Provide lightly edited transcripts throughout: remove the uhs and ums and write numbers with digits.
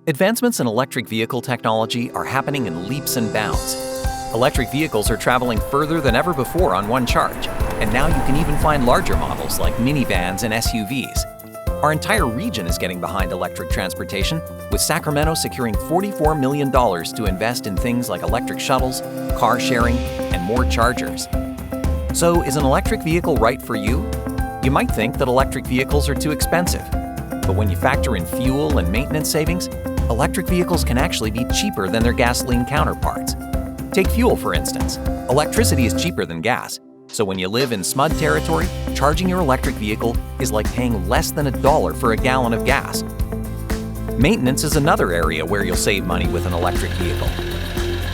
Advancements in electric vehicle technology are happening in leaps and bounds. Electric vehicles are traveling further than ever before on one charge, and now you can even find larger models like minivans and SUVs. Our entire region is getting behind electric transportation, with Sacramento securing $44 million to invest in things like electric shuttles, car sharing, and more chargers. So, is an electric vehicle right for you? You might think that electric vehicles are too expensive, but when you factor in fuel and maintenance savings, electric vehicles can actually be cheaper than their gasoline counterparts. Take fuel, for instance. Electricity is cheaper than gas, so when you live in SMUD territory, charging your electric vehicle is like paying less than $1 for a gallon of gas. Maintenance is another area where you'll save money with an electric vehicle.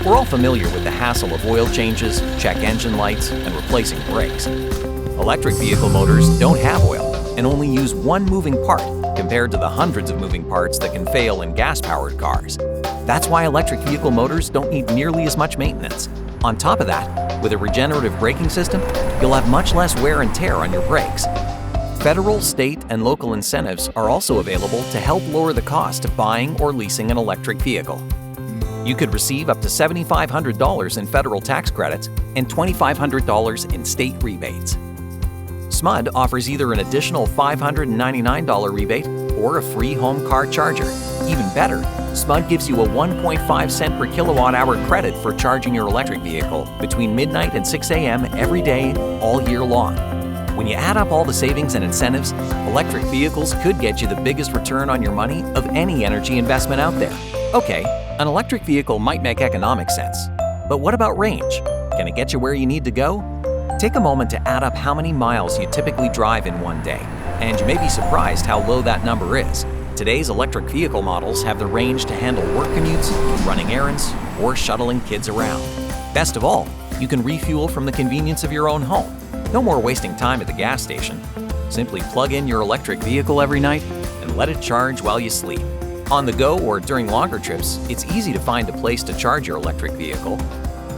We're all familiar with the hassle of oil changes, check engine lights, and replacing brakes. Electric vehicle motors don't have oil and only use one moving part compared to the hundreds of moving parts that can fail in gas-powered cars. That's why electric vehicle motors don't need nearly as much maintenance. On top of that, with a regenerative braking system, you'll have much less wear and tear on your brakes. Federal, state, and local incentives are also available to help lower the cost of buying or leasing an electric vehicle. You could receive up to $7,500 in federal tax credits and $2,500 in state rebates. SMUD offers either an additional $599 rebate or a free home car charger. Even better, SMUD gives you a 1.5 cent per kilowatt hour credit for charging your electric vehicle between midnight and 6 a.m. every day, all year long. When you add up all the savings and incentives, electric vehicles could get you the biggest return on your money of any energy investment out there. Okay, an electric vehicle might make economic sense, but what about range? Can it get you where you need to go? Take a moment to add up how many miles you typically drive in one day, and you may be surprised how low that number is. Today's electric vehicle models have the range to handle work commutes, running errands, or shuttling kids around. Best of all, you can refuel from the convenience of your own home. No more wasting time at the gas station. Simply plug in your electric vehicle every night and let it charge while you sleep. On the go or during longer trips, it's easy to find a place to charge your electric vehicle.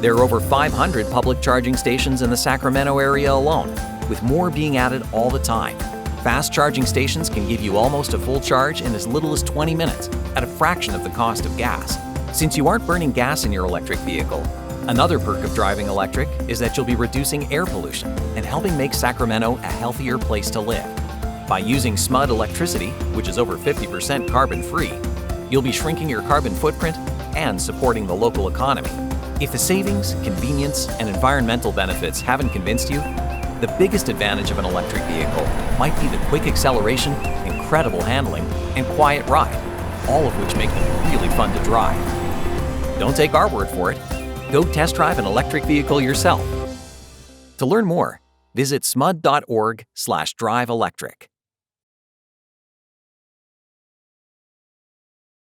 There are over 500 public charging stations in the Sacramento area alone, with more being added all the time. Fast charging stations can give you almost a full charge in as little as 20 minutes, at a fraction of the cost of gas. Since you aren't burning gas in your electric vehicle, another perk of driving electric is that you'll be reducing air pollution and helping make Sacramento a healthier place to live. By using SMUD electricity, which is over 50% carbon-free, you'll be shrinking your carbon footprint and supporting the local economy. If the savings, convenience, and environmental benefits haven't convinced you, the biggest advantage of an electric vehicle might be the quick acceleration, incredible handling, and quiet ride, all of which make them really fun to drive. Don't take our word for it. Go test drive an electric vehicle yourself. To learn more, visit smud.org/driveelectric.